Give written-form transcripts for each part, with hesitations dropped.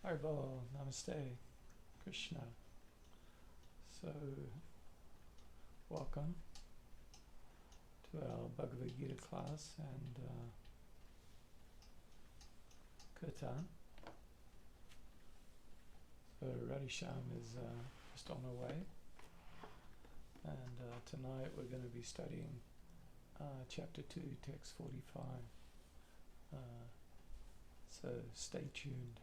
Haribo, Namaste, Krishna. So, welcome to our Bhagavad Gita class and kirtan. So, Radhisham is just on her way, and tonight we're going to be studying chapter 2, text 45. So, stay tuned.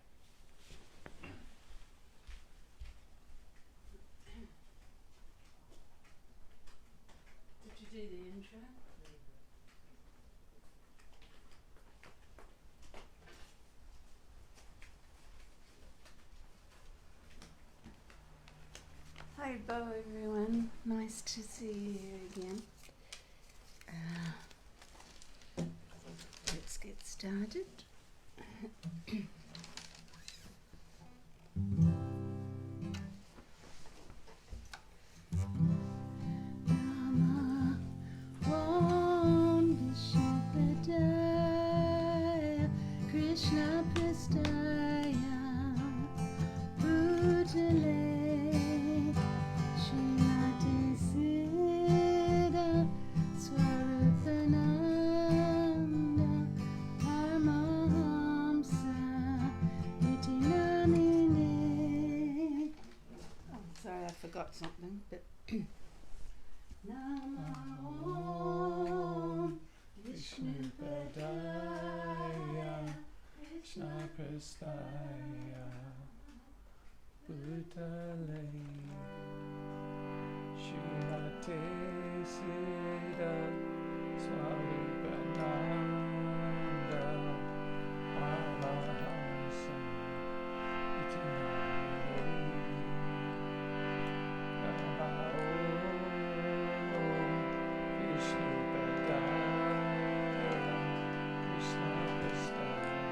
Did you do the intro? Hi, Bo, everyone. Nice to see you again. Let's get started. Krishna Prastaya Bhutale Srimati Siddha Swarupananda Paramahamsa Iti Namine. Oh, sorry, I forgot something, but Namo Vishnu Padaya Krishna Prastaya Bhutale Srimate Siddha Swarupananda Paramahamsa Iti Namine. Namo Vishnu Padaya Krishna Prastaya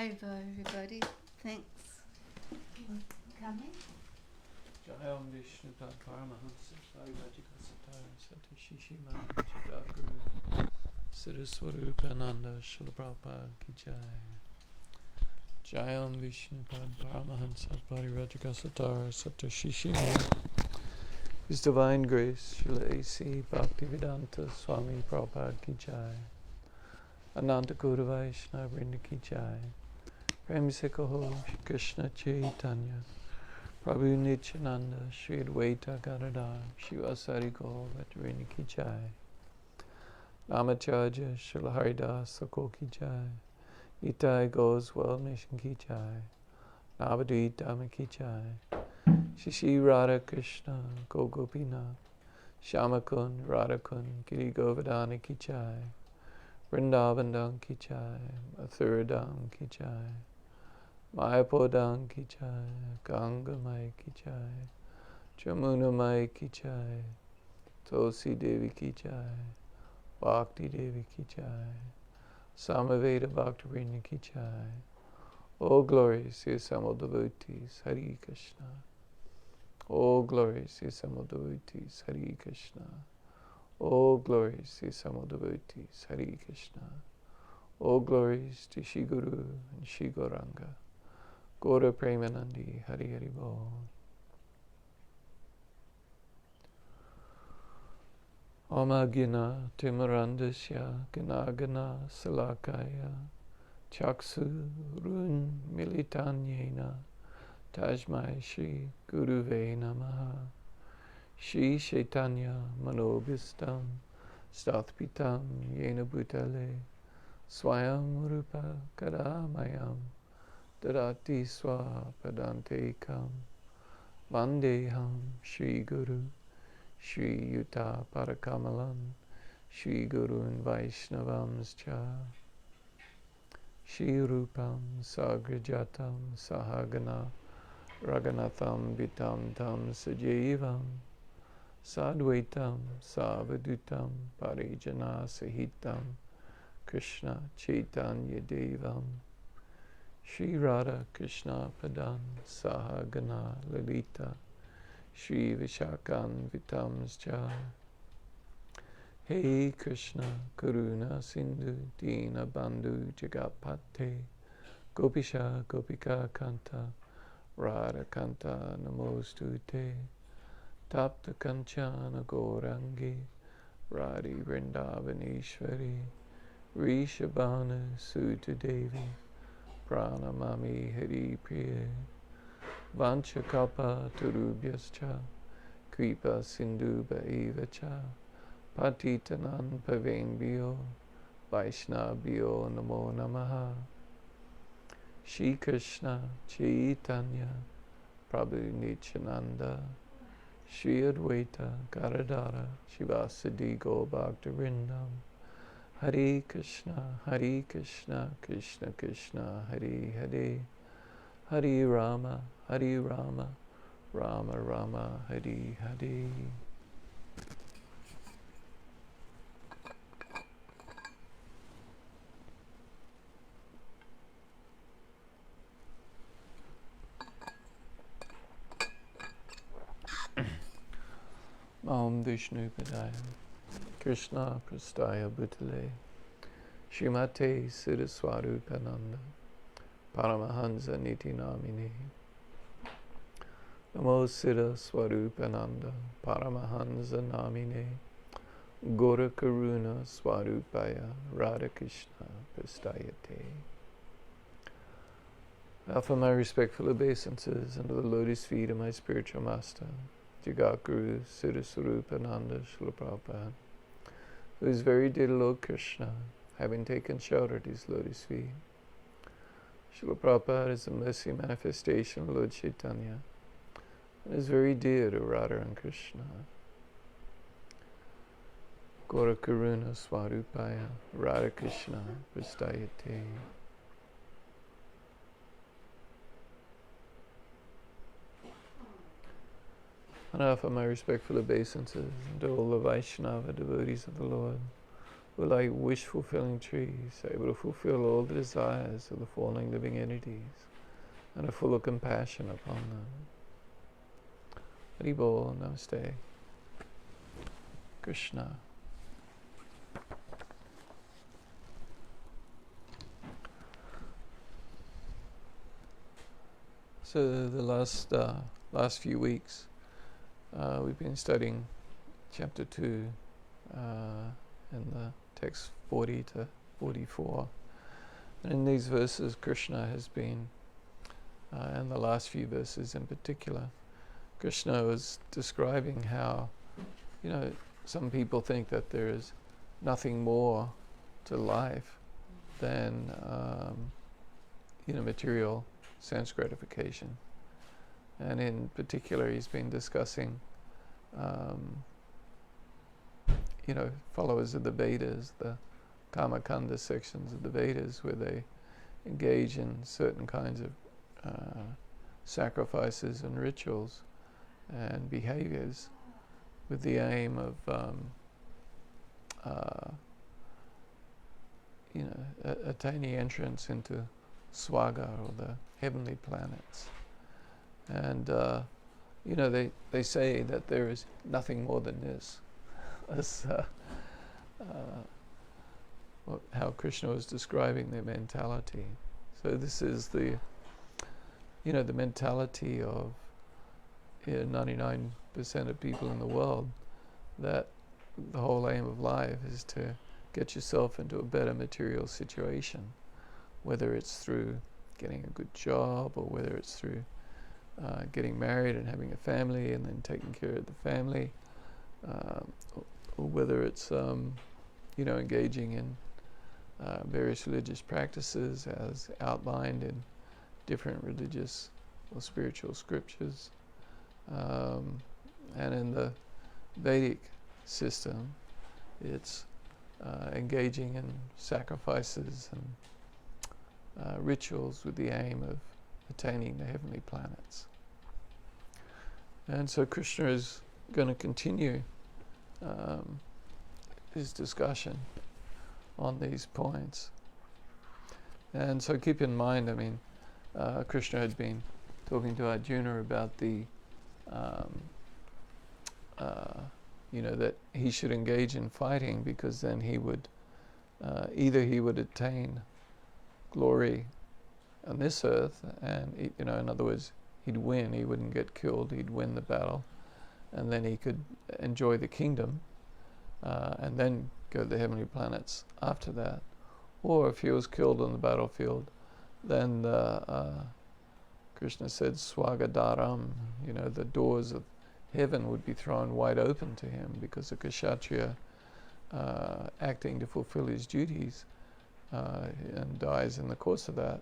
Haribo, everybody. Thanks for coming. Jayam Vishnu Paramahansa Vairajika Satara Satashishi Mahachidaguru Siddhaswarupananda Srila Prabhupada Ki Jai. Jayam Vishnu Paramahansa Vairajika Satara Satashishi His Divine Grace Srila A.C. Bhaktivedanta Swami Prabhupada Ki Jai. Ananta Gaura Vaishnava Vrinda Ki Jai. Prem Se Kaho Shri Krishna Chaitanya Prabhu Nityananda Shri Advaita Gadadhar Shivasari Gaur Bhattacharya Ki Jai. Namacharya Srila Haridas Thakur Ki Jai. Nitai Goswell Mission Ki Jai. Navadvita Dhamma Ki Jai. Shishi Radha Krishna Gogopinath Shamakun Radhakun Giri Govardhana Ki Jai. Vrindavan Dham Ki Jai. Mathura Dham Ki Jai. Mayapur Dham Ki Jai. Ganga Mai Ki Jai. Jamuna Mai Ki Jai. Tulsi Devi Ki Jai. Bhakti Devi Ki Jai. Samaveda Bhaktivinoda Ki Jai. All glories to assembled devotees, Hare Krishna. All glories to assembled devotees, Hare Krishna. All glories to assembled devotees, Hare Krishna. All glories to Shri Guru and Shri Gauranga. Gaura Premanandi, Hare Hare Bol. Amagina Timarandasya Ganagana Salakaya Chaksu Run Militanyena Tajmai Shri Guruve Namaha. Shri Chaitanya Manobhistam Statpitam Yena Bhutale Swayam Rupa Kadamayam Dadati Swapadantekam Vandeham Shri Guru Shri Yuta Parakamalam Shri Gurun Vaishnavamscha Shri Rupam Sagrajatam Sahagana Raghunatham Vitam Tam Sajeevam Sadvaitam Savadutam Parijana Sahitam Krishna Chaitanya Devam Shri Radha Krishna Padan Sahagana Lalita Shri Vishakan Vitamscha Hey Krishna Karuna Sindhu Dina Bandhu Jagapate Gopisha Gopika Kanta Radha Kanta Namostute Tapta Kanchana Gaurangi Radhi Vrindavaneshwari Rishabhanu Sutta Devi Pranamami Hari Priye Vanchakalpa Turubhyascha Kripa Sindhu Bhaivacha Patitanam Pavenbhyo Vaishnavbhyo Namo Namaha. Shri Krishna Chaitanya Prabhu Nityananda Shri Advaita Gadadhara Shivasadi Gaur Bhaktivinoda Hare Krishna Krishna Krishna Hare Hare Hare Rama Rama Rama Hare Hare. Om Vishnu Padaya Krishna Prastaya Bhutale Srimate Siddhaswarupananda Paramahansa Niti Namine Namo Siddhaswarupananda Paramahansa Namine Gaura Karuna Swarupaya Radha Krishna Prastayate. I offer my respectful obeisances under the lotus feet of my spiritual master, Jagat Guru Siddhaswarupananda Srila Prabhupada, who is very dear to Lord Krishna, having taken shelter at his lotus feet. Srila Prabhupada is the mercy manifestation of Lord Chaitanya, and is very dear to Radha and Krishna. Gaura Karuna Swarupaya Radha Krishna Prastayate. And I offer my respectful obeisances to all the Vaishnava devotees of the Lord, We're like wish-fulfilling trees, able to fulfill all the desires of the falling living entities and are full of compassion upon them. Haribol, Namaste. Krishna. So the last few weeks, we've been studying chapter 2 in the text 40 to 44. And in these verses, Krishna has been, and the last few verses in particular, Krishna was describing how, some people think that there is nothing more to life than, material sense gratification. And in particular, he's been discussing, followers of the Vedas, the Kama Kanda sections of the Vedas, where they engage in certain kinds of sacrifices and rituals and behaviors with the aim of, attaining entrance into Swaga, or the heavenly planets. And, they say that there is nothing more than this. That's how Krishna was describing their mentality. So this is the mentality of 99% of people in the world, that the whole aim of life is to get yourself into a better material situation, whether it's through getting a good job, or whether it's through getting married and having a family and then taking care of the family, or whether it's engaging in various religious practices as outlined in different religious or spiritual scriptures. And in the Vedic system, it's engaging in sacrifices and rituals with the aim of attaining the heavenly planets. And so Krishna is going to continue his discussion on these points. And so keep in mind, Krishna had been talking to Arjuna about the that he should engage in fighting, because then he would either he would attain glory on this earth, and in other words, he'd win. He wouldn't get killed. He'd win the battle, and then he could enjoy the kingdom, and then go to the heavenly planets after that. Or if he was killed on the battlefield, then Krishna said, Swagadaram, the doors of heaven would be thrown wide open to him, because a Kshatriya acting to fulfill his duties and dies in the course of that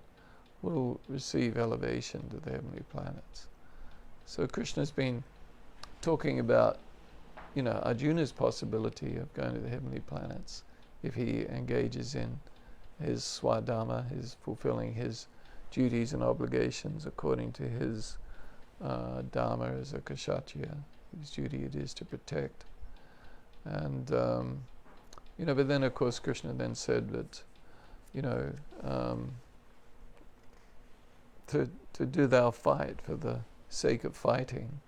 will receive elevation to the heavenly planets. So Krishna's been talking about Arjuna's possibility of going to the heavenly planets if he engages in his swadharma, his fulfilling his duties and obligations according to his dharma as a kshatriya, whose duty it is to protect. And but then of course Krishna then said that to do thou fight for the sake of fighting,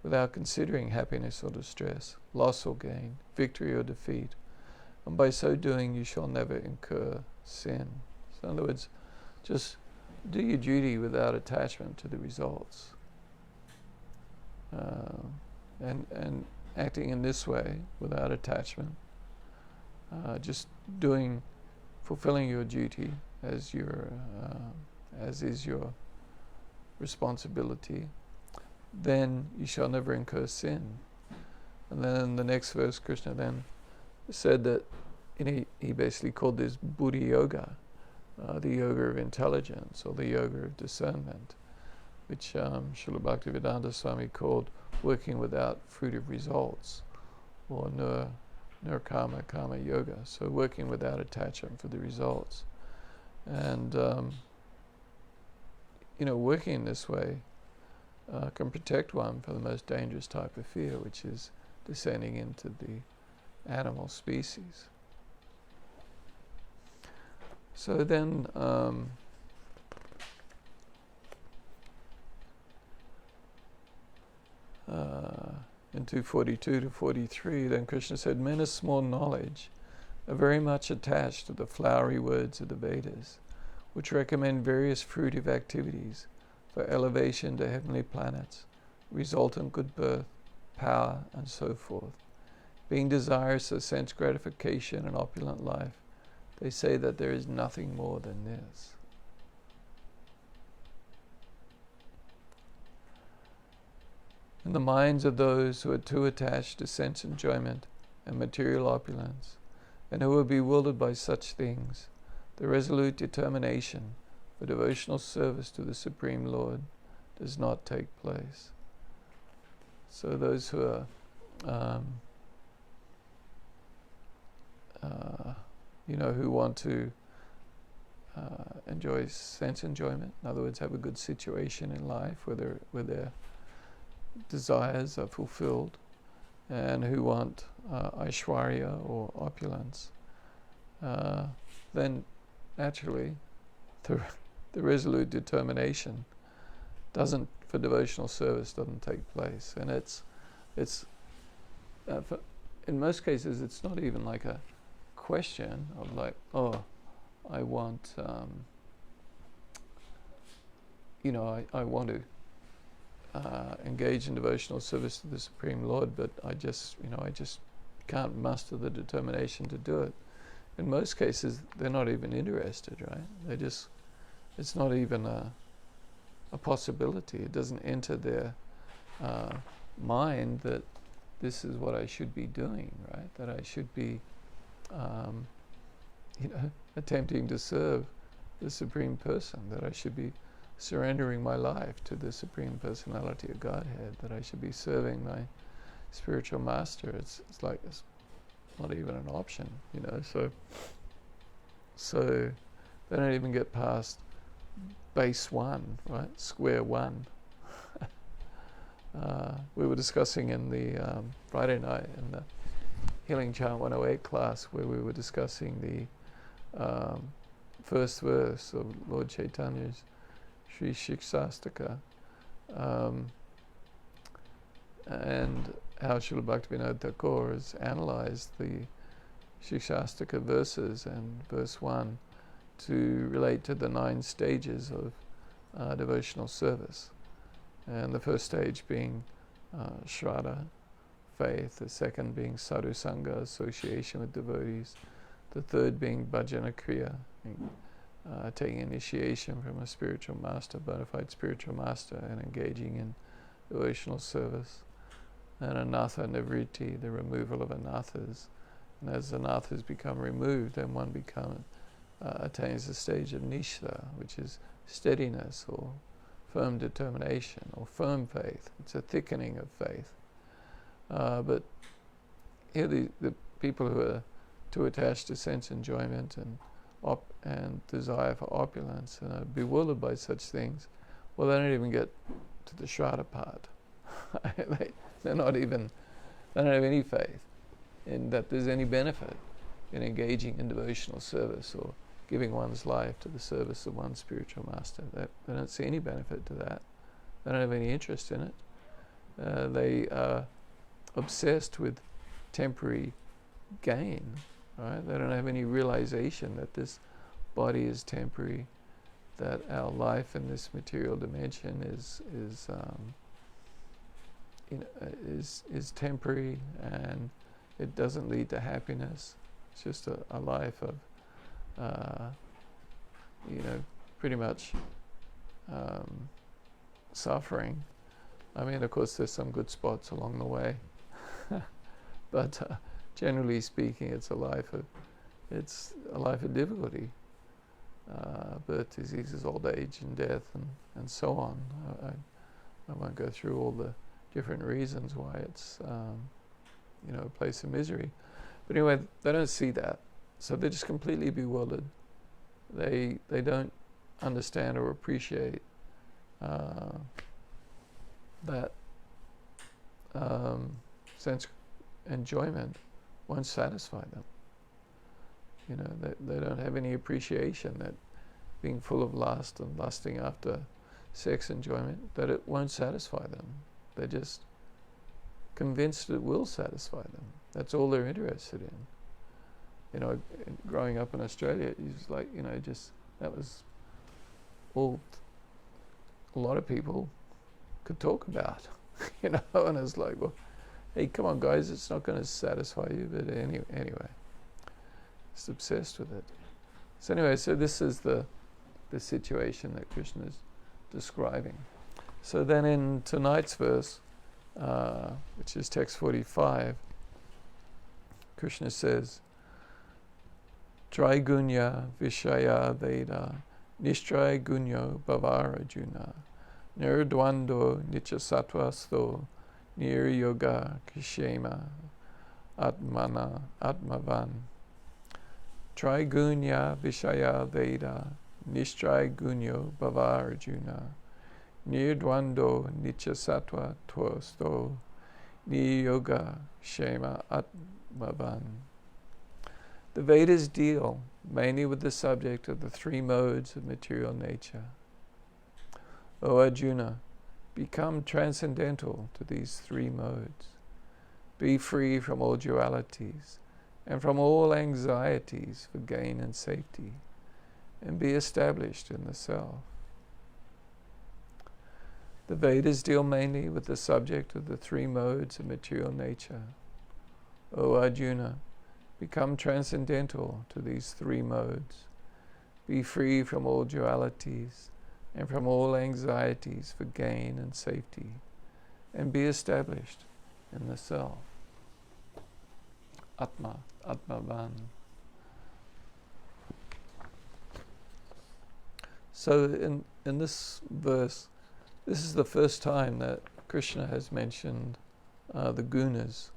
without considering happiness or distress, loss or gain, victory or defeat, and by so doing you shall never incur sin. So in other words, just do your duty without attachment to the results. And acting in this way, without attachment, just fulfilling your duty as is your responsibility, then you shall never incur sin. And then in the next verse, Krishna then said that he basically called this Buddhi Yoga, the yoga of intelligence, or the yoga of discernment, which Srila Bhaktivedanta Swami called working without fruitive results, or nirkama kama yoga, so working without attachment for the results. And working in this way can protect one from the most dangerous type of fear, which is descending into the animal species. So then, in 242 to 43, then Krishna said, men of small knowledge are very much attached to the flowery words of the Vedas, which recommend various fruitive activities for elevation to heavenly planets, resultant good birth, power, and so forth. Being desirous of sense gratification and opulent life, they say that there is nothing more than this. In the minds of those who are too attached to sense enjoyment and material opulence, and who are bewildered by such things, the resolute determination for devotional service to the Supreme Lord does not take place. So those who are who want to enjoy sense enjoyment, in other words, have a good situation in life where their desires are fulfilled, and who want Aishwarya or opulence, then naturally the resolute determination for devotional service doesn't take place. And it's in most cases it's not even like a question of like, oh, I want I want to engage in devotional service to the Supreme Lord, but I just can't muster the determination to do it. In most cases, they're not even interested, right? It's not even a possibility. It doesn't enter their mind that this is what I should be doing, right? That I should be, attempting to serve the Supreme Person, that I should be surrendering my life to the Supreme Personality of Godhead, that I should be serving my spiritual master. It's like it's not even an option, So they don't even get past base one, right? Square one. We were discussing in the Friday night in the Healing Chant 108 class, where we were discussing the first verse of Lord Chaitanya's Sri Shikshastaka, and how Srila Bhaktivinoda Thakur has analyzed the Shikshastaka verses and verse 1 to relate to the 9 stages of devotional service. And the first stage being Shraddha, faith, the second being Sadhu Sangha, association with devotees, the third being Bhajana Kriya, taking initiation from a spiritual master, bona fide spiritual master, and engaging in devotional service. And anatha nivritti, the removal of anathas. And as anathas become removed, then one attains the stage of nishtha, which is steadiness or firm determination or firm faith. It's a thickening of faith. But here the people who are too attached to sense enjoyment and desire for opulence and are bewildered by such things, well, they don't even get to the Shraddha part. They don't have any faith in that there's any benefit in engaging in devotional service or giving one's life to the service of one's spiritual master. They don't see any benefit to that. They don't have any interest in it. They are obsessed with temporary gain, right? They don't have any realization that this body is temporary, that our life in this material dimension is temporary, and it doesn't lead to happiness. It's just a life of pretty much suffering. I mean, of course, there's some good spots along the way, but generally speaking, it's a life of difficulty, birth, diseases, old age, and death, and so on. I won't go through all the different reasons why it's a place of misery, but anyway, they don't see that, so they're just completely bewildered. They don't understand or appreciate that sense enjoyment won't satisfy them. They don't have any appreciation that being full of lust and lusting after sex enjoyment, that it won't satisfy them. They're just convinced it will satisfy them. That's all they're interested in. Growing up in Australia, it's like, that was all a lot of people could talk about, and it's like, well, hey, come on guys, it's not going to satisfy you, but anyway, it's obsessed with it. So anyway, so this is the situation that Krishna is describing. So then in tonight's verse, which is text 45, Krishna says, Traigunya Vishaya Veda Nishtray Gunyo Bhavar Arjuna Nirdwando Nichasattva Sto Nir Yoga Kishema Atmana Atmavan Traigunya Vishaya Veda Nishtray Gunyo Bhavar Arjuna Nirdwando Nichasattva Sto Nir Yoga Kishema Atmavan. The Vedas deal mainly with the subject of the three modes of material nature. O Arjuna, become transcendental to these three modes. Be free from all dualities and from all anxieties for gain and safety, and be established in the self. The Vedas deal mainly with the subject of the three modes of material nature. O Arjuna, become transcendental to these three modes. Be free from all dualities and from all anxieties for gain and safety, and be established in the self. Atmavan. So in this verse, this is the first time that Krishna has mentioned the gunas.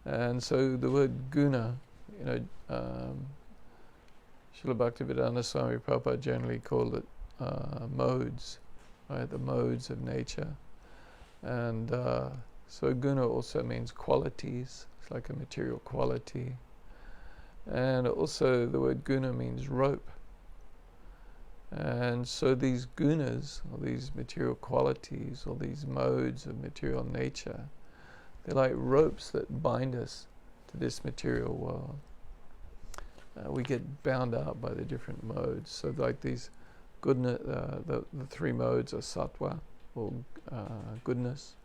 And so the word guna, Srila Bhaktivedanta Swami Prabhupada generally called it modes, right? The modes of nature. And so guna also means qualities. It's like a material quality. And also the word guna means rope. And so these gunas, or these material qualities, or these modes of material nature, they're like ropes that bind us to this material world. We get bound up by the different modes. So like these goodness, the three modes are sattva, or goodness,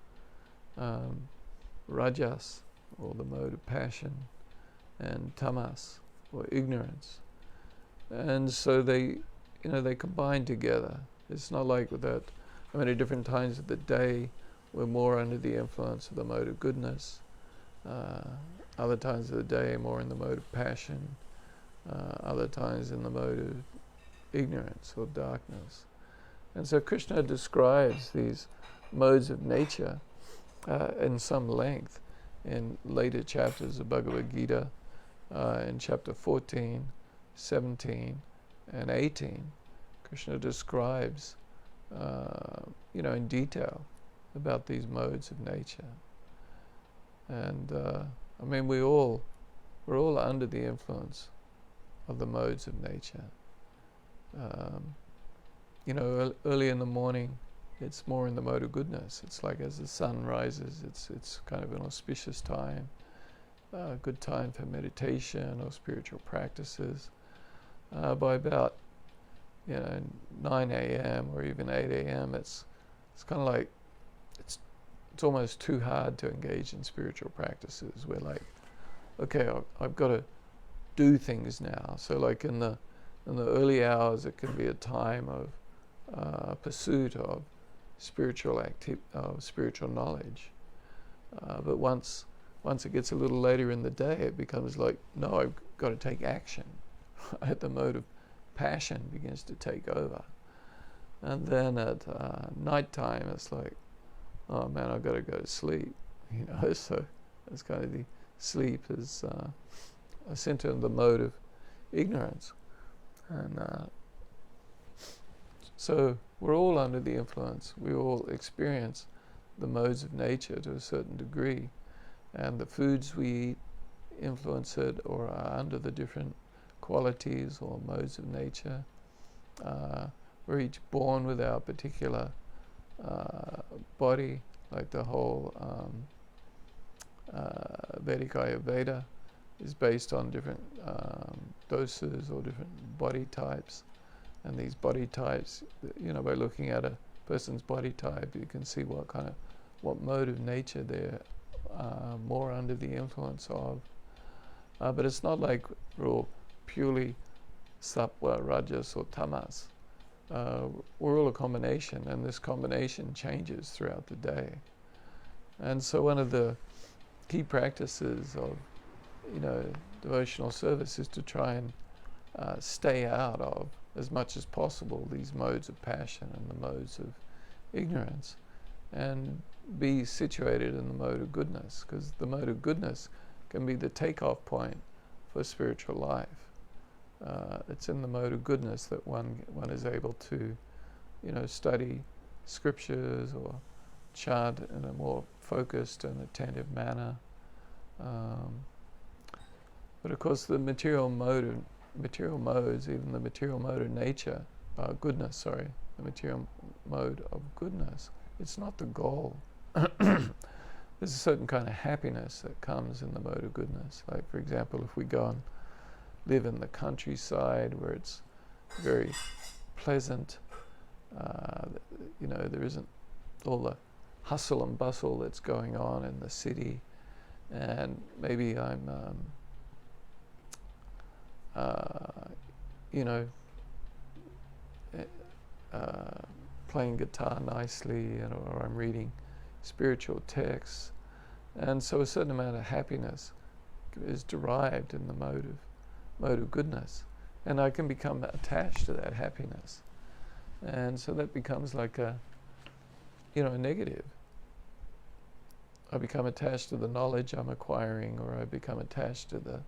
rajas, or the mode of passion, and tamas, or ignorance. And so they combine together. It's not like that. At different times of the day, we're more under the influence of the mode of goodness. Other times of the day, more in the mode of passion. Other times in the mode of ignorance or darkness. And so Krishna describes these modes of nature in some length in later chapters of Bhagavad Gita, in chapter 14, 17, and 18. Krishna describes, in detail about these modes of nature. And we're all under the influence of the modes of nature. Early in the morning, it's more in the mode of goodness. It's like as the sun rises, it's kind of an auspicious time, a good time for meditation or spiritual practices. By about 9 a.m. or even 8 a.m., it's kind of like it's almost too hard to engage in spiritual practices. We're like, okay, I've got to do things now. So like in the early hours, it can be a time of pursuit of spiritual knowledge. But once it gets a little later in the day, it becomes like, no, I've got to take action. The mode of passion begins to take over. And then at nighttime, it's like, oh man, I've got to go to sleep. So it's kind of the sleep is a center of the mode of ignorance. And so we're all under the influence. We all experience the modes of nature to a certain degree. and the foods we eat influence it or are under the different qualities or modes of nature. We're each born with our particular body, like the whole Vedic Ayurveda is based on different doses or different body types. And these body types, by looking at a person's body type, you can see what mode of nature they're more under the influence of. But it's not like we're all purely sattva, rajas, or tamas. We're all a combination, and this combination changes throughout the day. And so one of the key practices of, devotional service is to try and stay out of, as much as possible, these modes of passion and the modes of ignorance, and be situated in the mode of goodness, because the mode of goodness can be the takeoff point for spiritual life. It's in the mode of goodness that one is able to, study scriptures or chant in a more focused and attentive manner. But of course, the material modes, even the material mode of nature, the material mode of goodness, it's not the goal. There's a certain kind of happiness that comes in the mode of goodness. Like, for example, if we go and live in the countryside where it's very pleasant, there isn't all the hustle and bustle that's going on in the city, and maybe I'm playing guitar nicely, or I'm reading spiritual texts, and so a certain amount of happiness is derived in the mode of goodness, and I can become attached to that happiness, and so that becomes like a negative. I become attached to the knowledge I'm acquiring, or I become attached to the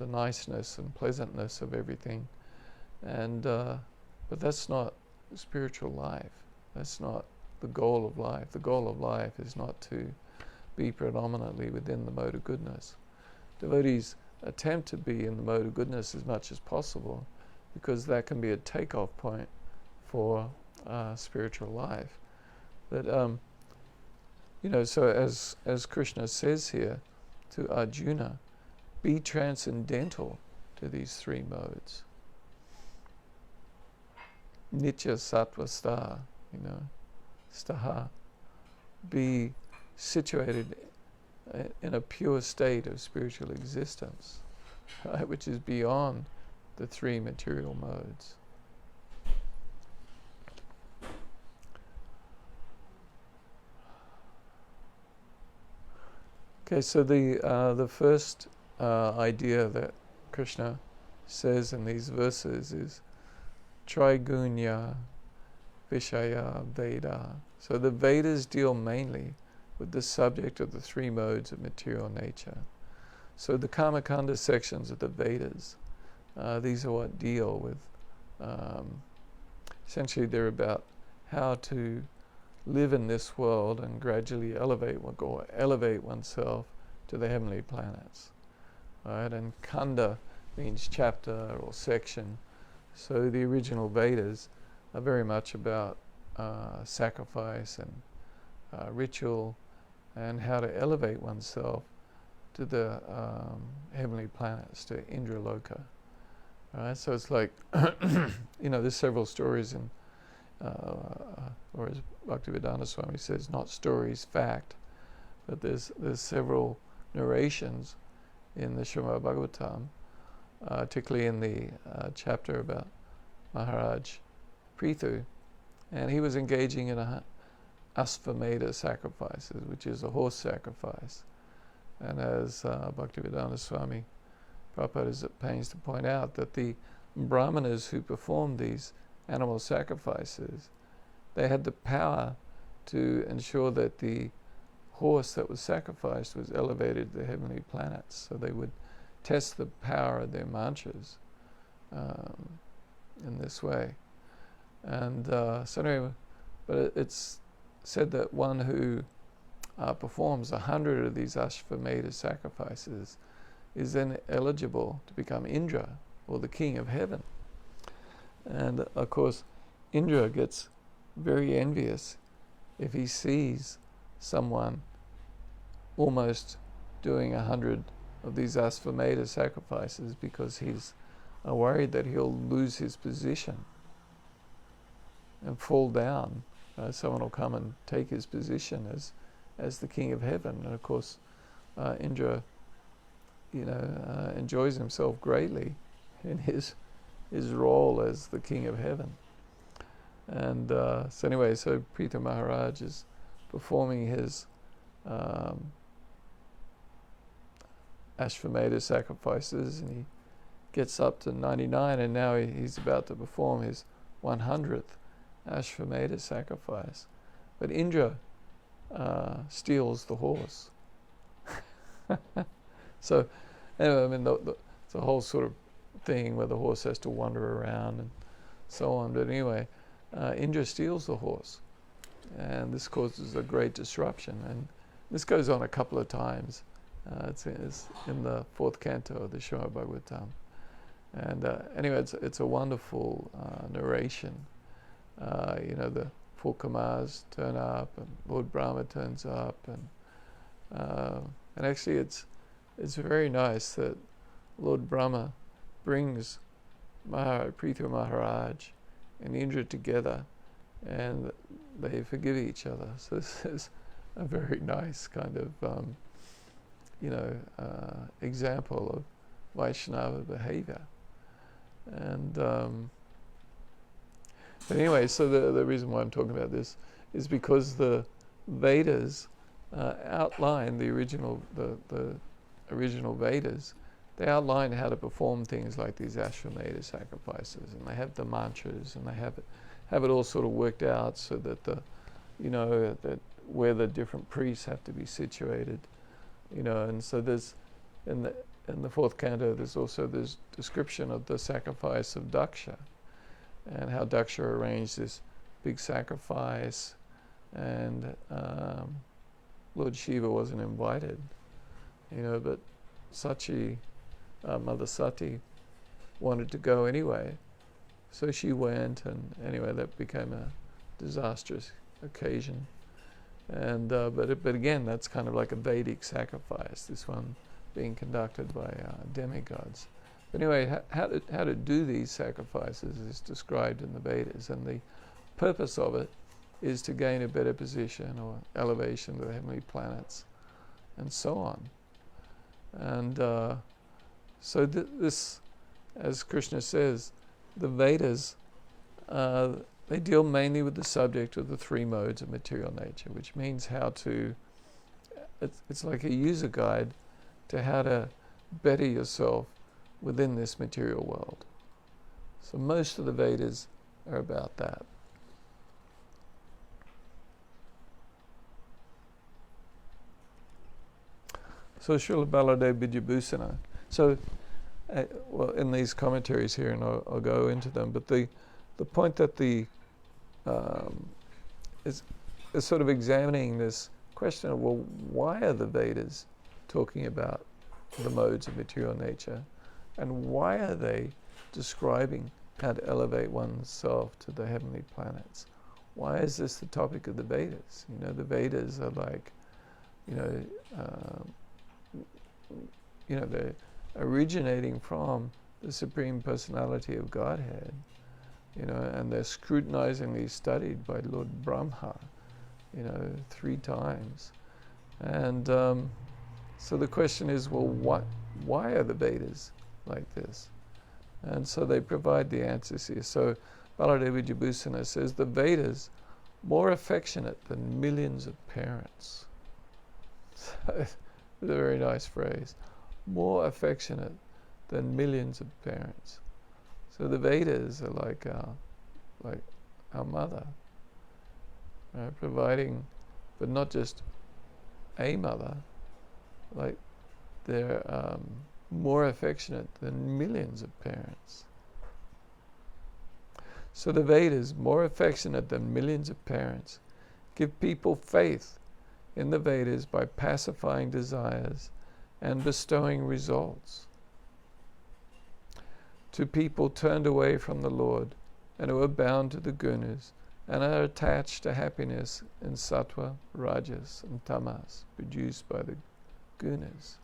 niceness and pleasantness of everything, and but that's not spiritual life. That's not the goal of life. The goal of life is not to be predominantly within the mode of goodness. Devotees attempt to be in the mode of goodness as much as possible, because that can be a takeoff point for spiritual life. But so as Krishna says here to Arjuna, be transcendental to these three modes. Nitya sattva sta, staha. Be situated in a pure state of spiritual existence, right, which is beyond the three material modes. Okay, so the first idea that Krishna says in these verses is Trigunya Vishaya Veda. So the Vedas deal mainly with the subject of the three modes of material nature. So the Kamakanda sections of the Vedas, these are what deal with, essentially they're about how to live in this world and gradually elevate oneself to the heavenly planets. Right? And Kanda means chapter or section. So the original Vedas are very much about sacrifice and ritual, and how to elevate oneself to the heavenly planets, to Indraloka. Right? So it's like, there's several stories in, or as Bhaktivedanta Swami says, not stories, fact, but there's several narrations in the Srimad Bhagavatam, particularly in the chapter about Maharaj Prithu, and he was engaging in a Asvamedha sacrifices, which is a horse sacrifice. And as Bhaktivedanta Swami Prabhupada is at pains to point out, that the brahmanas who performed these animal sacrifices, they had the power to ensure that the horse that was sacrificed was elevated to the heavenly planets. So they would test the power of their mantras in this way. And so anyway, but it's said that one who performs 100 of these Ashvamedha sacrifices is then eligible to become Indra, or the king of heaven. And of course, Indra gets very envious if he sees someone almost doing 100 of these Ashvamedha sacrifices, because he's worried that he'll lose his position and fall down. Someone will come and take his position as the king of heaven. And of course, Indra, enjoys himself greatly in his role as the king of heaven. And so Pritha Maharaj is performing his Ashvamedha sacrifices, and he gets up to 99, and now he's about to perform his 100th Ashvamedha sacrifice. But Indra steals the horse. So, anyway, I mean, it's a whole sort of thing where the horse has to wander around and so on. But anyway, Indra steals the horse, and this causes a great disruption. And this goes on a couple of times. It's in the 4th canto of the Srimad Bhagavatam. And anyway, it's a wonderful narration. The 4 Kamas turn up, and Lord Brahma turns up, and actually it's very nice that Lord Brahma brings Pritha Maharaj and Indra together, and they forgive each other. So this is a very nice kind of example of Vaishnava behavior. And but anyway, so the reason why I'm talking about this is because the Vedas outline the original Vedas. They outline how to perform things like these Ashvamedha sacrifices, and they have the mantras, and they have it all sort of worked out so that that where the different priests have to be situated, and so there's in the 4th canto there's also this description of the sacrifice of Daksha, and how Daksha arranged this big sacrifice, and Lord Shiva wasn't invited, but Sachi, Mother Sati, wanted to go anyway, so she went, and anyway that became a disastrous occasion. And but again, that's kind of like a Vedic sacrifice, this one being conducted by demigods. But anyway, how to do these sacrifices is described in the Vedas, and the purpose of it is to gain a better position or elevation to the heavenly planets, and so on. And so this, as Krishna says, the Vedas, they deal mainly with the subject of the 3 modes of material nature, which means how to, it's like a user guide to how to better yourself within this material world. So most of the Vedas are about that. So Srila Baladev Vidyabhusana. So, in these commentaries here, and I'll go into them, but the point that is sort of examining this question of, well, why are the Vedas talking about the modes of material nature, and why are they describing how to elevate oneself to the heavenly planets? Why is this the topic of the Vedas? The Vedas are like, they're originating from the Supreme Personality of Godhead, and they're scrutinizingly studied by Lord Brahma, 3 times. And so the question is, well, why are the Vedas like this? And so they provide the answers here. So Baladev Vidyabhusana says, the Vedas, more affectionate than millions of parents. It's a very nice phrase. More affectionate than millions of parents. So the Vedas are like our mother, providing, but not just a mother, like they're more affectionate than millions of parents. So the Vedas, more affectionate than millions of parents, give people faith in the Vedas by pacifying desires and bestowing results to people turned away from the Lord and who are bound to the gunas and are attached to happiness in sattva, rajas, and tamas produced by the gunas.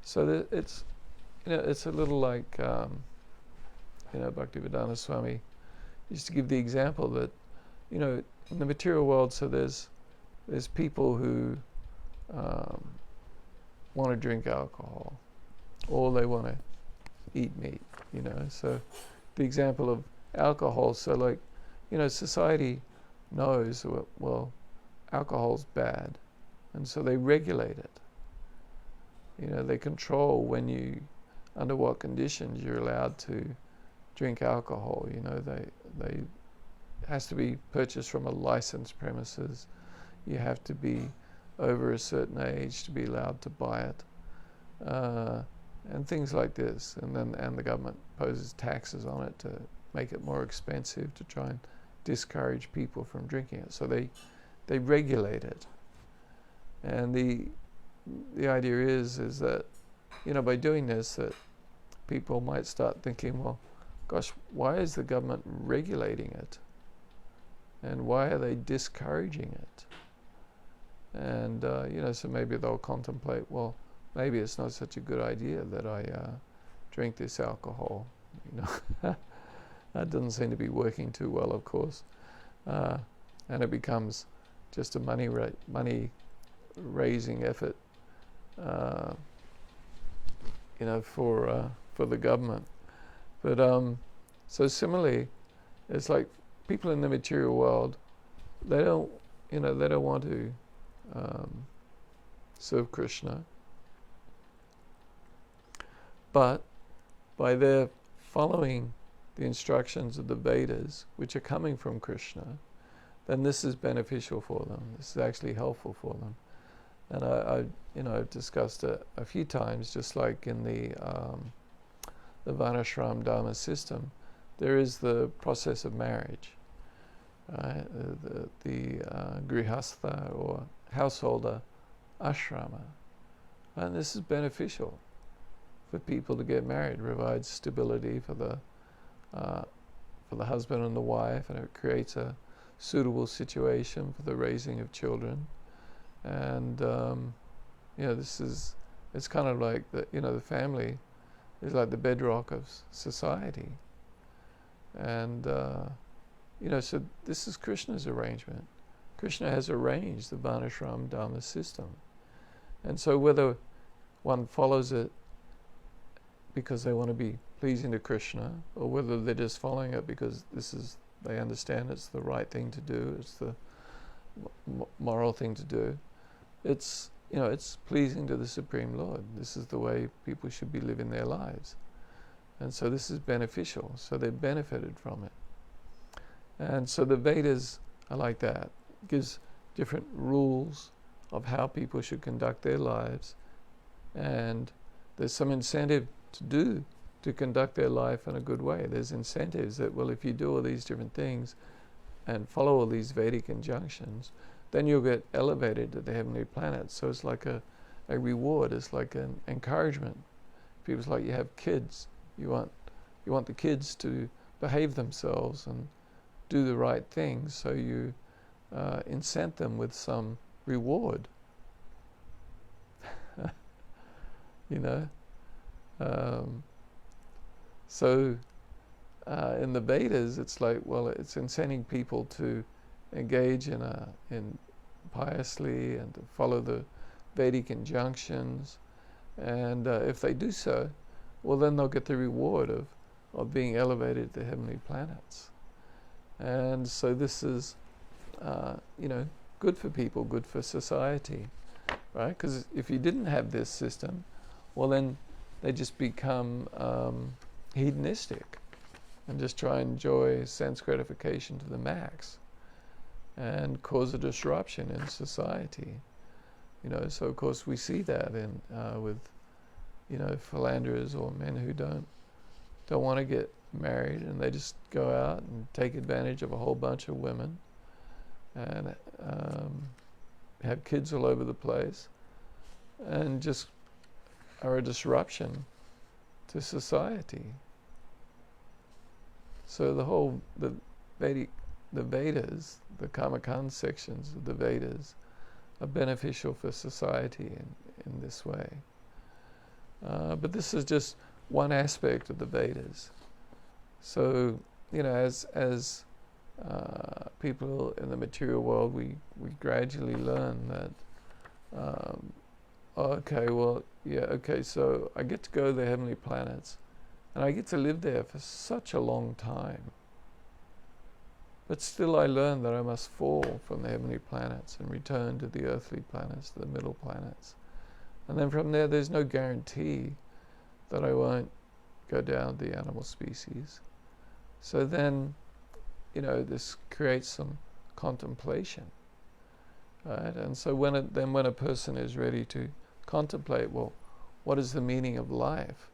So it's, it's a little like, Bhaktivedanta Swami used to give the example that, in the material world, so there's people who want to drink alcohol, or they want to eat meat, So the example of alcohol, so like, society knows, well, alcohol's bad, and so they regulate it. They control under what conditions you're allowed to drink alcohol. They has to be purchased from a licensed premises. You have to be over a certain age to be allowed to buy it, and things like this. And the government poses taxes on it to make it more expensive to try and discourage people from drinking it. So they regulate it. And the idea is that, by doing this, that people might start thinking, well, gosh, why is the government regulating it? And why are they discouraging it? And, so maybe they'll contemplate, well, maybe it's not such a good idea that I drink this alcohol. That doesn't seem to be working too well, of course. And it becomes just a money-raising effort, for the government. But so similarly, it's like people in the material world, they don't want to serve Krishna, but by their following the instructions of the Vedas, which are coming from Krishna, then this is beneficial for them. This is actually helpful for them. And I've discussed it a few times, just like in the Varnashram Dharma system, there is the process of marriage. The grihastha or householder ashrama. And this is beneficial for people to get married. It provides stability for the husband and the wife, and it creates a suitable situation for the raising of children. And it's kind of like the family is like the bedrock of society. And so this is Krishna's arrangement. Krishna has arranged the Varnashram Dharma system. And so whether one follows it because they want to be pleasing to Krishna, or whether they're just following it because they understand it's the right thing to do, it's the moral thing to do, it's pleasing to the Supreme Lord. This is the way people should be living their lives. And so this is beneficial, so they've benefited from it. And so the Vedas are like that. It gives different rules of how people should conduct their lives, and there's some incentive to conduct their life in a good way. There's incentives that, well, if you do all these different things and follow all these Vedic injunctions, then you'll get elevated to the heavenly planets. So it's like a reward. It's like an encouragement. People's like, you have kids. You want the kids to behave themselves and do the right things, so you incent them with some reward. So in the Vedas, it's like, well, it's incenting people to engage in piously and to follow the Vedic injunctions, and if they do so, well, then they'll get the reward of being elevated to heavenly planets. And so this is, good for people, good for society, right? Because if you didn't have this system, well, then they just become hedonistic and just try and enjoy sense gratification to the max and cause a disruption in society. So of course we see that with philanderers or men who don't want to get married, and they just go out and take advantage of a whole bunch of women, and have kids all over the place, and just are a disruption to society. So the Vedas, the Karmakand sections of the Vedas, are beneficial for society in this way. But this is just one aspect of the Vedas. So, as people in the material world, we gradually learn that, so I get to go to the heavenly planets, and I get to live there for such a long time. But still I learn that I must fall from the heavenly planets and return to the earthly planets, the middle planets. And then from there, there's no guarantee that I won't go down to the animal species. So then, this creates some contemplation, right? And so when a person is ready to contemplate, well, what is the meaning of life?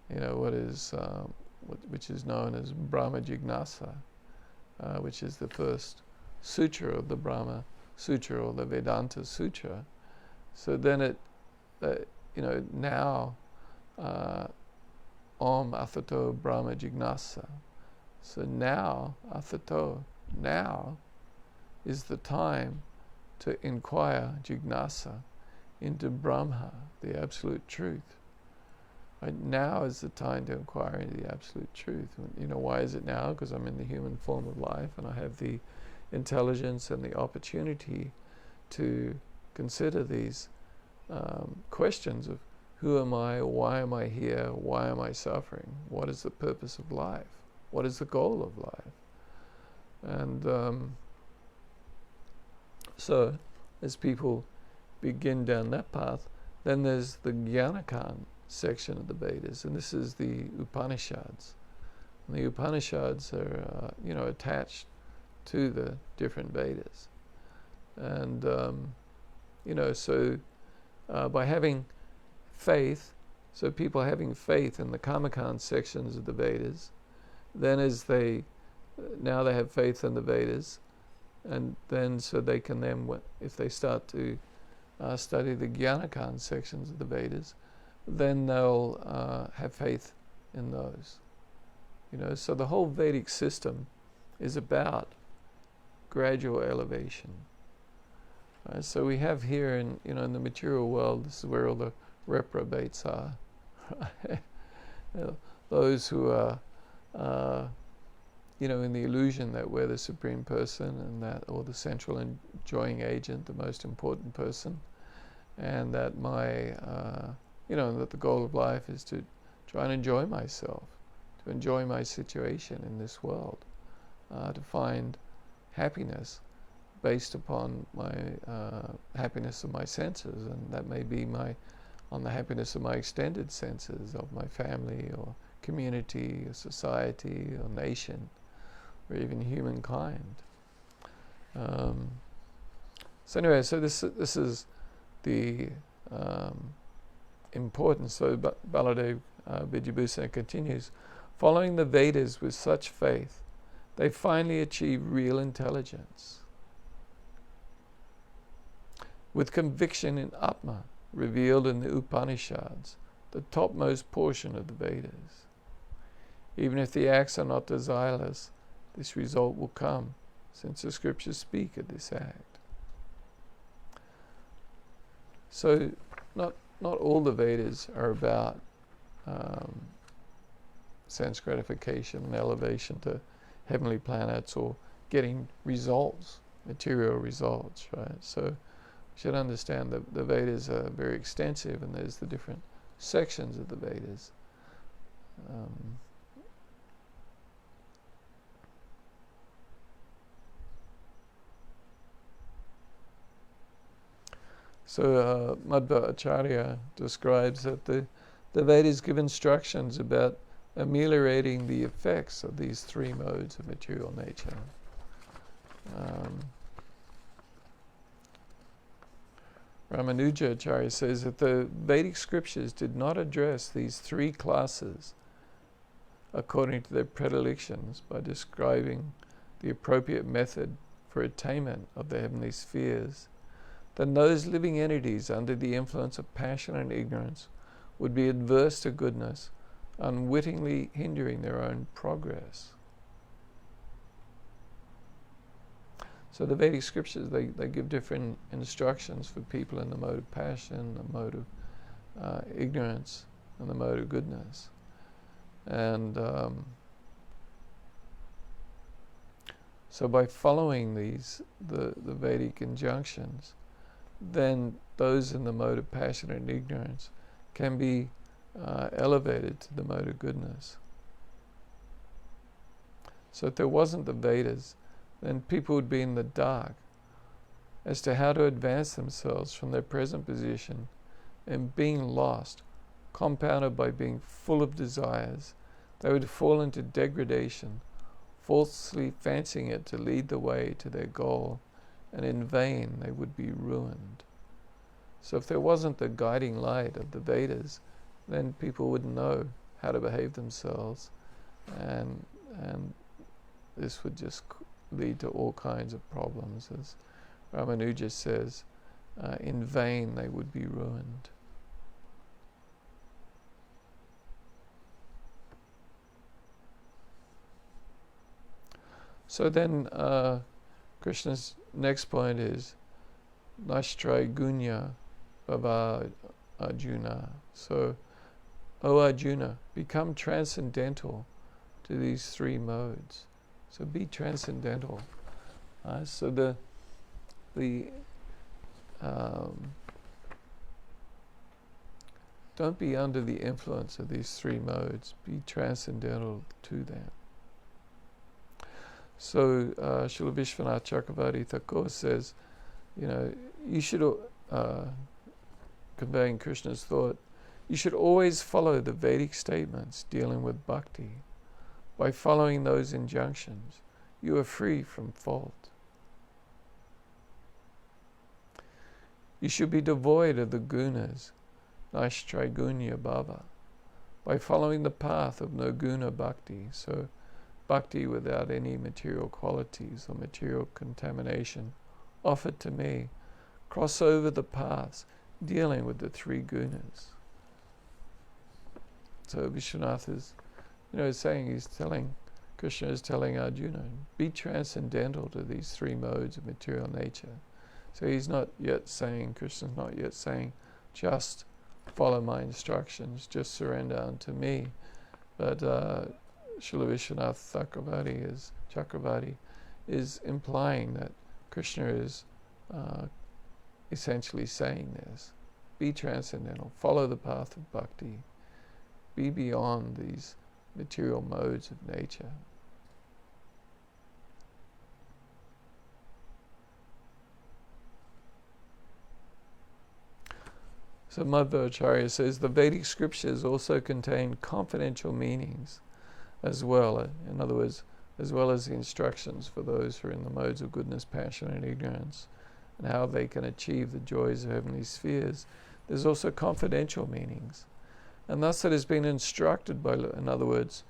Which is known as Brahma Jignasa, which is the first sutra of the Brahma Sutra or the Vedanta Sutra. So then now Om Athato Brahma Jignasa. So now, Athato, now is the time to inquire Jignasa into Brahma, the absolute truth. Right? Now is the time to inquire into the absolute truth. Why is it now? Because I'm in the human form of life and I have the intelligence and the opportunity to consider these questions of who am I, why am I here, why am I suffering, what is the purpose of life, what is the goal of life. And so as people begin down that path, then there's the Jnanakan section of the Vedas, and this is the Upanishads. And the Upanishads are attached to the different Vedas. And so by having faith, so people having faith in the Karmakand sections of the Vedas, then now they have faith in the Vedas, and then so they can then, if they start to study the Jnanakan sections of the Vedas, then they'll have faith in those. So the whole Vedic system is about gradual elevation. Right? So we have here in the material world, this is where all the reprobates are. Right? Those who are in the illusion that we're the supreme person and that, or the central enjoying agent, the most important person, and that that the goal of life is to try and enjoy myself, to enjoy my situation in this world, to find happiness based upon my happiness of my senses, and that may be on the happiness of my extended senses, of my family or community or society or nation or even humankind. So anyway, so this is the importance. So Baladev Vidyabhusana continues, following the Vedas with such faith, they finally achieve real intelligence. With conviction in Atma, revealed in the Upanishads, the topmost portion of the Vedas. Even if the acts are not desireless, this result will come, since the scriptures speak of this act. So, not all the Vedas are about sense gratification and elevation to heavenly planets or getting results, material results, right? So you should understand that the Vedas are very extensive, and there's the different sections of the Vedas. So Madhva Acharya describes that the Vedas give instructions about ameliorating the effects of these three modes of material nature. Ramanuja Acharya says that the Vedic scriptures did not address these three classes according to their predilections by describing the appropriate method for attainment of the heavenly spheres, then those living entities under the influence of passion and ignorance would be adverse to goodness, unwittingly hindering their own progress. So the Vedic scriptures, they give different instructions for people in the mode of passion, the mode of ignorance, and the mode of goodness. And so by following the Vedic injunctions, then those in the mode of passion and ignorance can be elevated to the mode of goodness. So if there wasn't the Vedas, then people would be in the dark as to how to advance themselves from their present position, and being lost, compounded by being full of desires, they would fall into degradation, falsely fancying it to lead the way to their goal, and in vain they would be ruined. So if there wasn't the guiding light of the Vedas, then people wouldn't know how to behave themselves, and this would just lead to all kinds of problems. As Ramanuja says, in vain they would be ruined. So then Krishna's next point is Nashtra Gunya Bhava Arjuna. So, O Arjuna, become transcendental to these three modes. So be transcendental. So don't be under the influence of these three modes. Be transcendental to them. So Srila Vishwanath Chakravarti Thakur says, you should, conveying Krishna's thought, you should always follow the Vedic statements dealing with bhakti. By following those injunctions, you are free from fault. You should be devoid of the gunas, nashtraigunya bhava, by following the path of no guna bhakti. So bhakti without any material qualities or material contamination offered to me. Cross over the paths dealing with the three gunas. So Vishwanath is Krishna is telling Arjuna, be transcendental to these three modes of material nature. So he's not yet saying, Krishna's not yet saying, just follow my instructions, just surrender unto me. But Srila Vishwanath Chakravarti is implying that Krishna is essentially saying this. Be transcendental, follow the path of bhakti, be beyond these material modes of nature. So Madhvacharya says the Vedic scriptures also contain confidential meanings as well. In other words, as well as the instructions for those who are in the modes of goodness, passion and ignorance, and how they can achieve the joys of heavenly spheres, there's also confidential meanings. And thus it has been instructed by, in other words,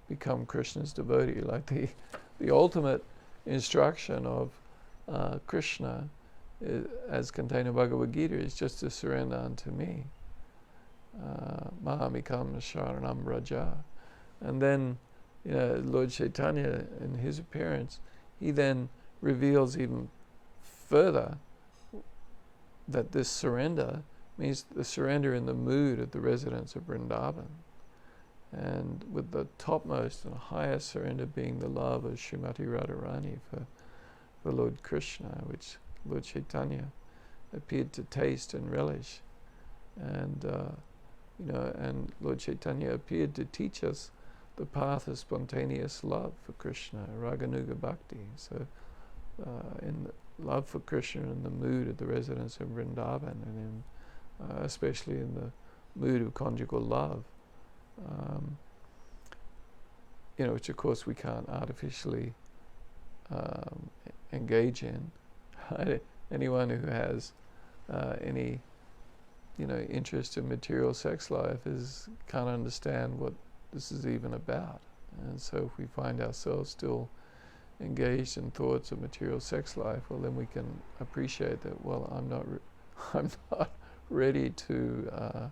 become Krishna's devotee. Like the ultimate instruction of Krishna, as contained in Bhagavad Gita, is just to surrender unto me. Mahamikam Sharanam Raja. And then, Lord Chaitanya, in his appearance, he then reveals even further that this surrender means the surrender in the mood of the residents of Vrindavan. And with the topmost and highest surrender being the love of Srimati Radharani for Lord Krishna, which Lord Chaitanya appeared to taste and relish. And, and Lord Chaitanya appeared to teach us the path of spontaneous love for Krishna, Raganuga Bhakti. So, in the love for Krishna in the mood of the residents of Vrindavan, and especially in the mood of conjugal love, which of course we can't artificially engage in. Anyone who has any interest in material sex life can't understand what this is even about. And so if we find ourselves still engaged in thoughts of material sex life, well, then we can appreciate that, well, I'm not ready to,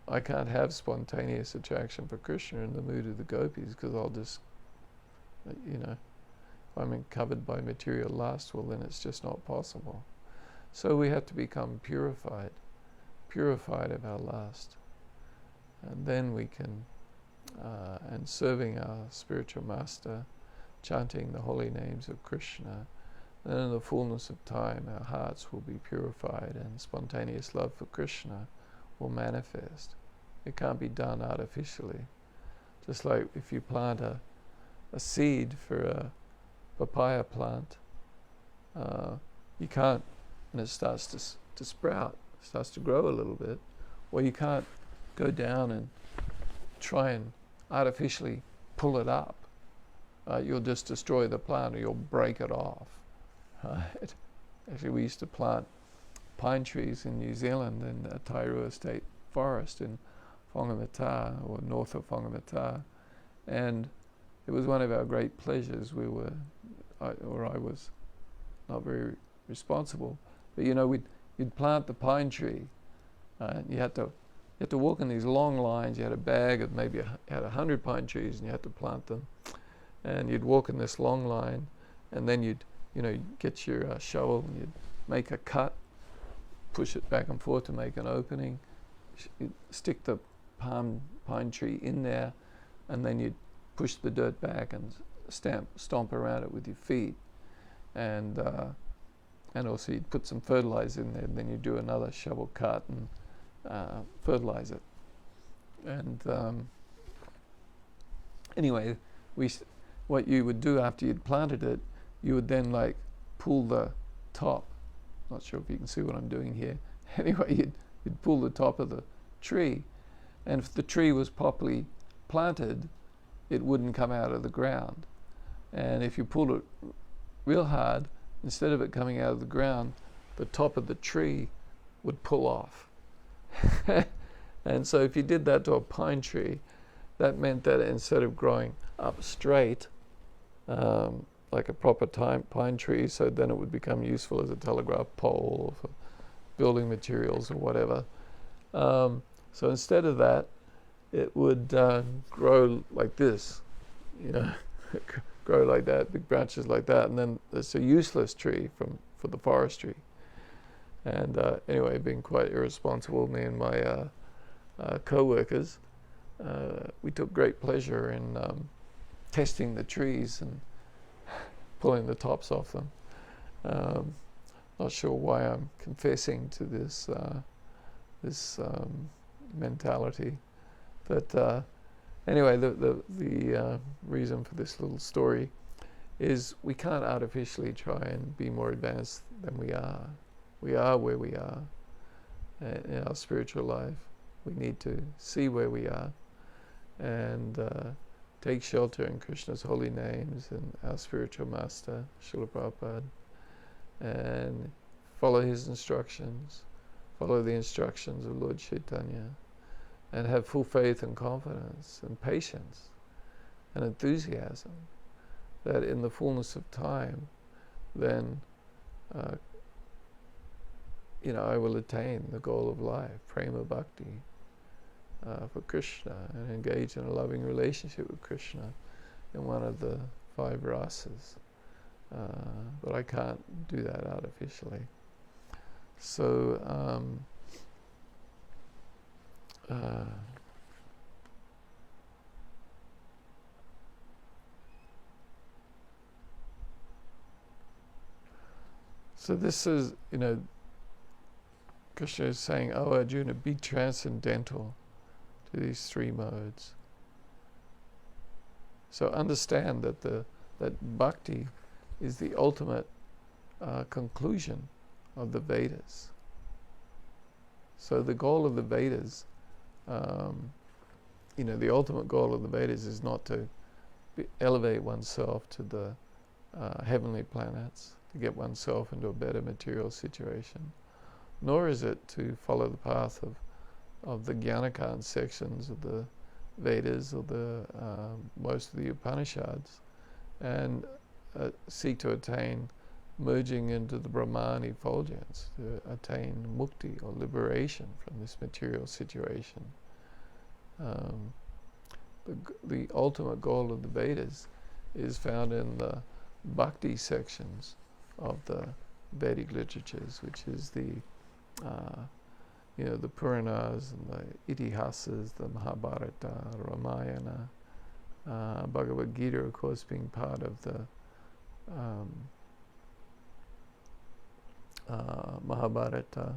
I can't have spontaneous attraction for Krishna in the mood of the gopis, because I'll just, if I'm covered by material lust, well, then it's just not possible. So we have to become purified of our lust. And then we can, and serving our spiritual master, chanting the holy names of Krishna, then in the fullness of time our hearts will be purified and spontaneous love for Krishna will manifest. It can't be done artificially. Just like if you plant a seed for a papaya plant, you can't, and it starts to sprout, starts to grow a little bit, well, you can't go down and try and artificially pull it up. You'll just destroy the plant, or you'll break it off. Right? Actually, we used to plant pine trees in New Zealand in the Tairua State Forest in Whangamata, or north of Whangamata, and it was one of our great pleasures. I was not very responsible, but you'd plant the pine tree, and you had to walk in these long lines. You had a bag of maybe had 100 pine trees, and you had to plant them, and you'd walk in this long line, and then you'd get your shovel, and you'd make a cut, push it back and forth to make an opening, you'd stick the pine tree in there, and then you'd push the dirt back and stomp around it with your feet, and also you'd put some fertilizer in there, and then you'd do another shovel cut and fertilize it. And anyway, what you would do after you'd planted it, you would then pull the top. Not sure if you can see what I'm doing here. Anyway, you'd pull the top of the tree, and if the tree was properly planted, it wouldn't come out of the ground. And if you pulled it real hard, instead of it coming out of the ground, the top of the tree would pull off. And so if you did that to a pine tree, that meant that instead of growing up straight, like a proper pine tree, so then it would become useful as a telegraph pole for building materials or whatever. So instead of that, it would grow like this, grow like that, big branches like that, and then it's a useless tree for the forestry. And anyway, being quite irresponsible, me and my co-workers, we took great pleasure in testing the trees and pulling the tops off them. Not sure why I'm confessing to this mentality, but anyway, the reason for this little story is we can't artificially try and be more advanced than we are. We are where we are in our spiritual life. We need to see where we are and take shelter in Krishna's holy names and our spiritual master, Srila Prabhupada, and follow his instructions, follow the instructions of Lord Chaitanya, and have full faith and confidence and patience and enthusiasm that in the fullness of time, then I will attain the goal of life, prema bhakti, for Krishna, and engage in a loving relationship with Krishna in one of the 5 rasas. But I can't do that artificially. So so this is, Krishna is saying, "Oh Arjuna, be transcendental to these 3 modes." So understand that bhakti is the ultimate conclusion of the Vedas. So the goal of the Vedas, the ultimate goal of the Vedas is not to elevate oneself to the heavenly planets, to get oneself into a better material situation, nor is it to follow the path of the Jnanakan sections of the Vedas or the most of the Upanishads. and seek to attain merging into the Brahman effulgence, to attain mukti or liberation from this material situation. The ultimate goal of the Vedas is found in the bhakti sections of the Vedic literatures, which is the the Puranas and the Itihasas, the Mahabharata, Ramayana, Bhagavad Gita, of course, being part of the Mahabharata,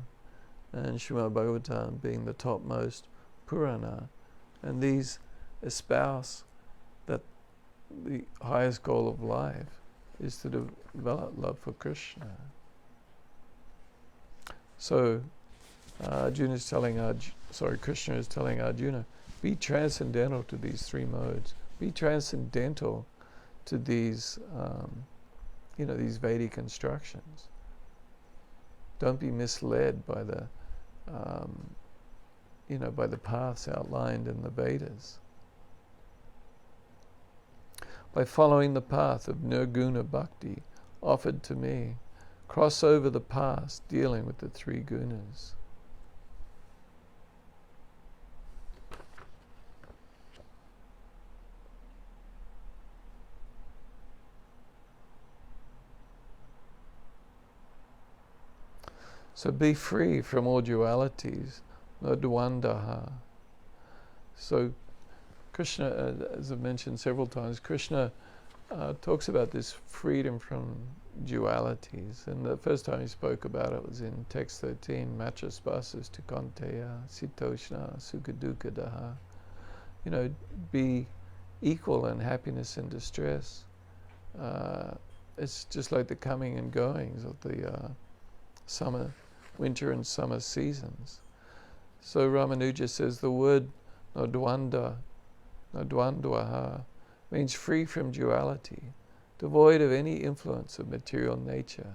and Srimad Bhagavatam being the topmost Purana. And these espouse that the highest goal of life is to develop love for Krishna. So Krishna is telling Arjuna, be transcendental to these three modes. Be transcendental to these, these Vedic instructions. Don't be misled by the, by the paths outlined in the Vedas. By following the path of nirguna bhakti offered to me, cross over the past dealing with the three gunas. So be free from all dualities, no dvandaha. So Krishna, as I've mentioned several times, Krishna talks about this freedom from dualities. And the first time he spoke about it was in text 13, Matras Basas Tukanteya, Sitoshna, Sukadukadaha. Be equal in happiness and distress. It's just like the coming and goings of the winter and summer seasons. So Ramanuja says the word nadwandvaha means free from duality, devoid of any influence of material nature.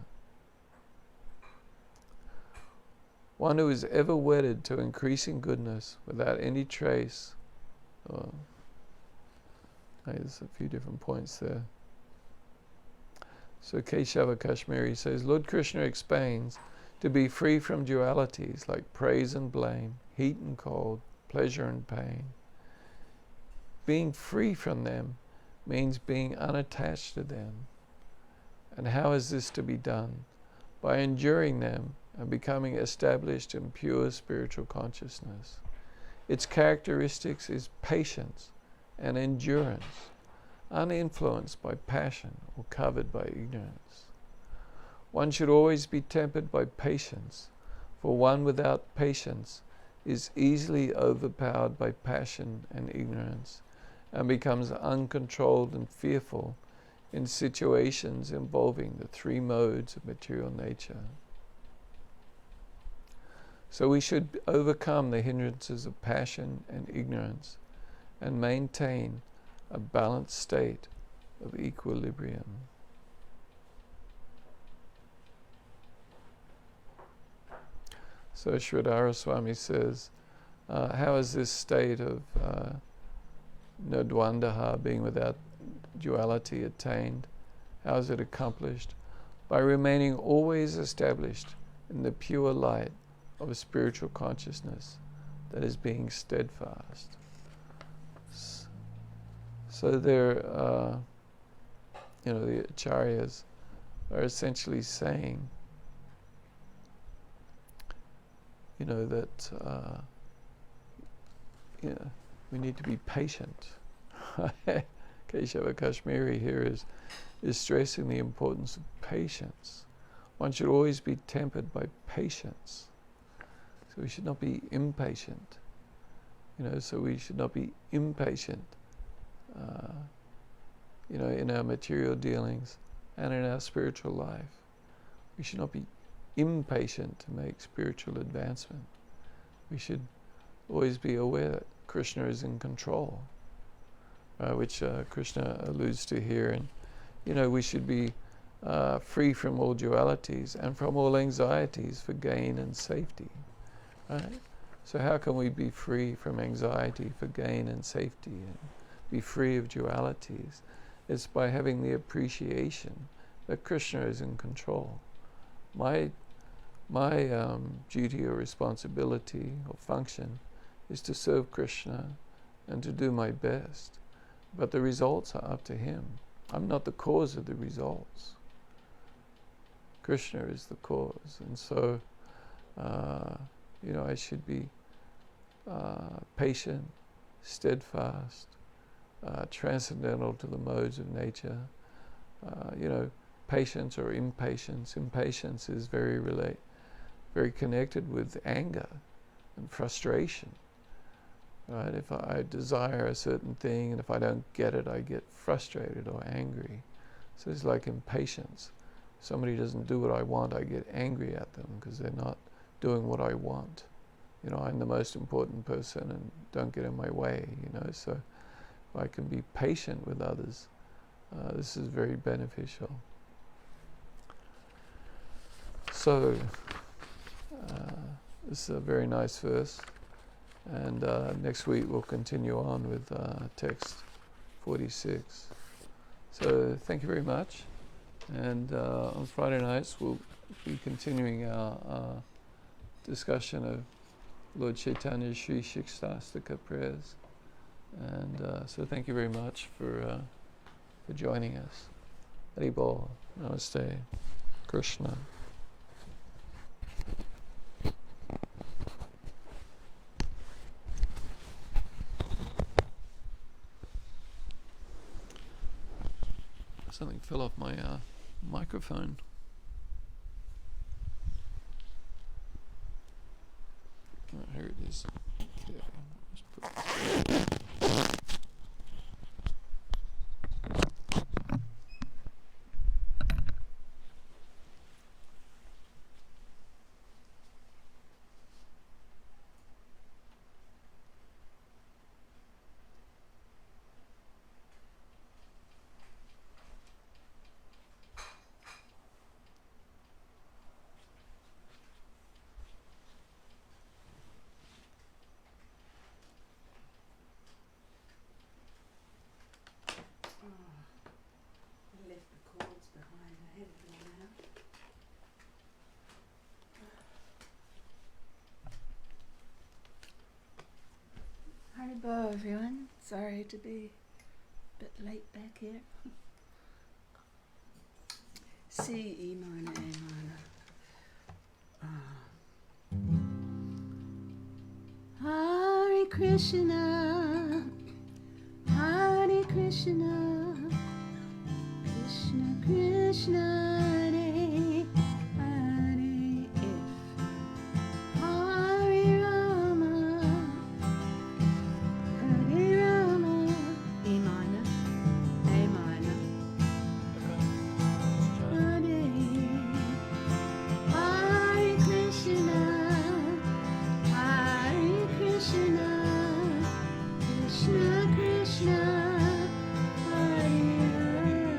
One who is ever wedded to increasing goodness without any trace. There's a few different points there. So Keshava Kashmiri says, Lord Krishna explains, to be free from dualities like praise and blame, heat and cold, pleasure and pain. Being free from them means being unattached to them. And how is this to be done? By enduring them and becoming established in pure spiritual consciousness. Its characteristics is patience and endurance, uninfluenced by passion or covered by ignorance. One should always be tempered by patience, for one without patience is easily overpowered by passion and ignorance, and becomes uncontrolled and fearful in situations involving the three modes of material nature. So we should overcome the hindrances of passion and ignorance and maintain a balanced state of equilibrium. So Sridhara Swami says, how is this state of nodwandaha, being without duality, attained? How is it accomplished? By remaining always established in the pure light of a spiritual consciousness that is being steadfast. So there, the acharyas are essentially saying, that we need to be patient. Keshava Kashmiri here is stressing the importance of patience. One should always be tempered by patience. So we should not be impatient. So we should not be impatient, in our material dealings and in our spiritual life. We should not be impatient to make spiritual advancement. We should always be aware that Krishna is in control, which Krishna alludes to here. And, we should be free from all dualities and from all anxieties for gain and safety. Right? So how can we be free from anxiety for gain and safety and be free of dualities It's by having the appreciation that Krishna is in control. My duty or responsibility or function is to serve Krishna and to do my best. But the results are up to him. I'm not the cause of the results. Krishna is the cause. And so, I should be patient, steadfast, transcendental to the modes of nature. Patience or impatience. Impatience is very connected with anger and frustration. Right? If I desire a certain thing and if I don't get it, I get frustrated or angry. So it's like impatience. If somebody doesn't do what I want, I get angry at them because they're not doing what I want. I'm the most important person and don't get in my way, so if I can be patient with others, this is very beneficial. So, this is a very nice verse, and next week we'll continue on with text 46. So, thank you very much, and on Friday nights we'll be continuing our discussion of Lord Chaitanya's Sri Shikshashtaka prayers, and so thank you very much for joining us. Haribol, Namaste, Krishna. Something fell off my microphone. Oh, here it is. Okay, just put this Hello everyone, sorry to be a bit late back here. See, E minor, A minor. Hare Krishna, Hare Krishna, Krishna Krishna, Hare Hare. Hare Rama, Hare Rama, E minor, A minor. Hare Hare Krishna, Hare Krishna, Krishna Krishna, Hare Hare.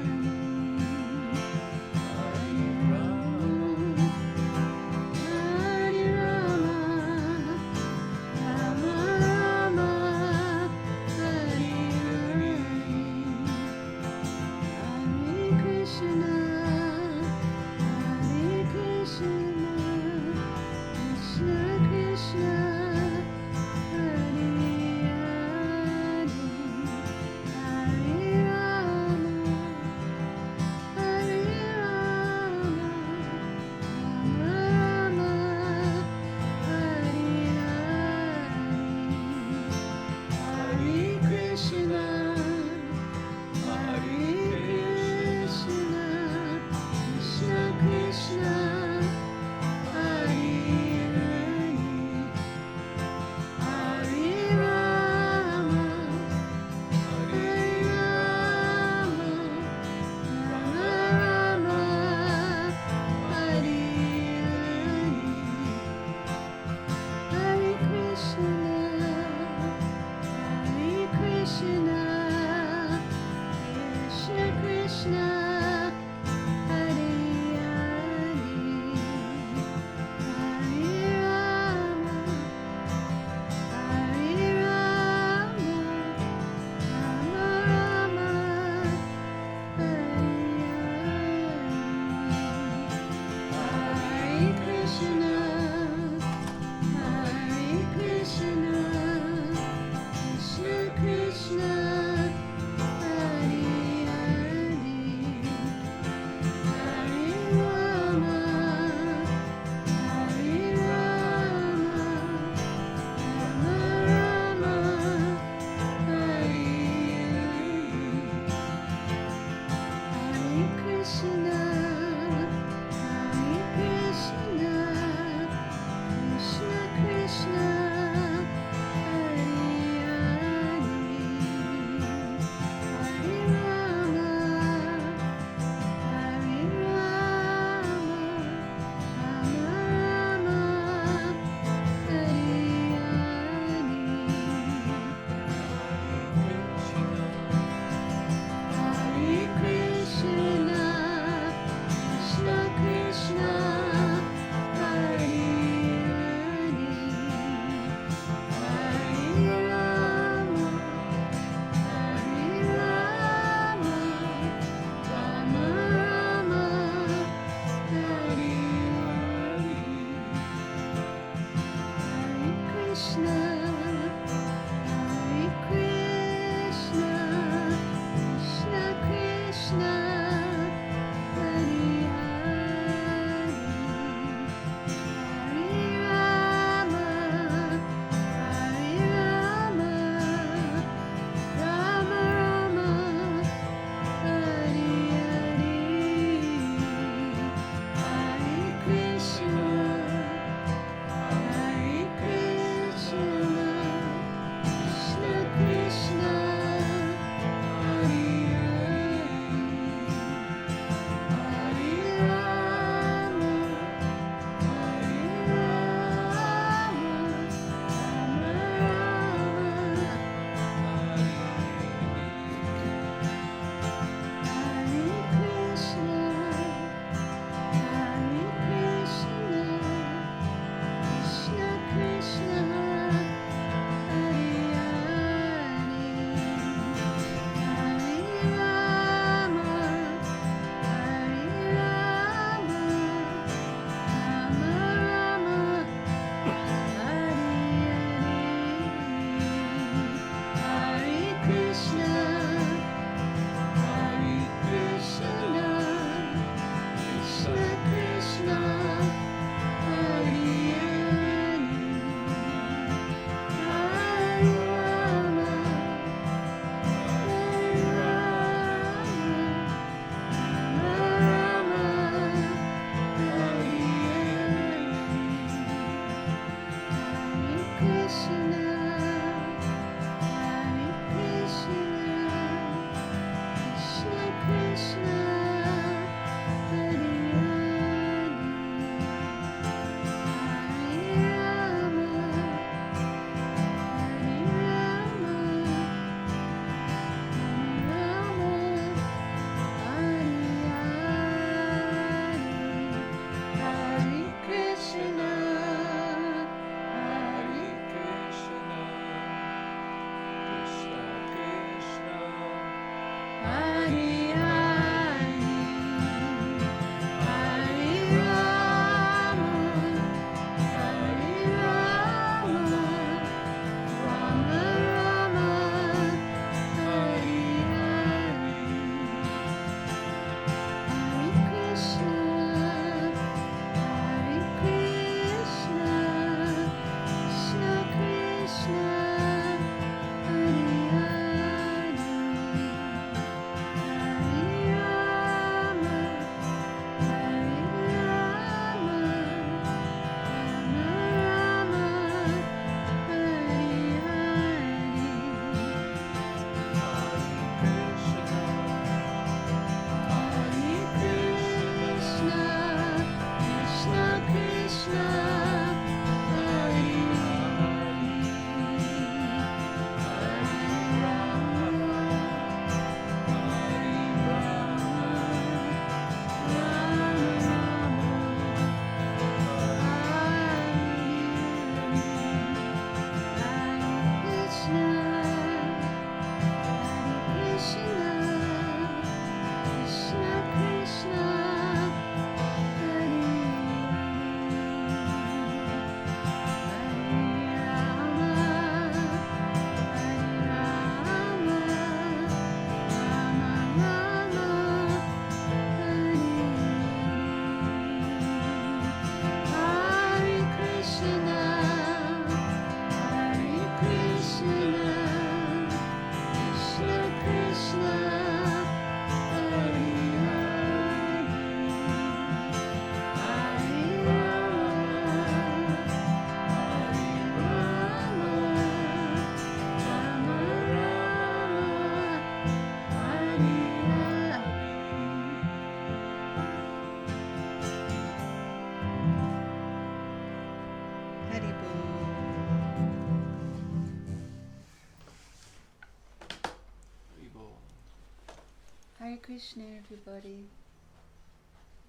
Hare Krishna, everybody.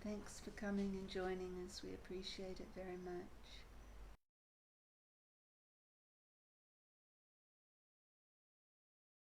Thanks for coming and joining us. We appreciate it very much.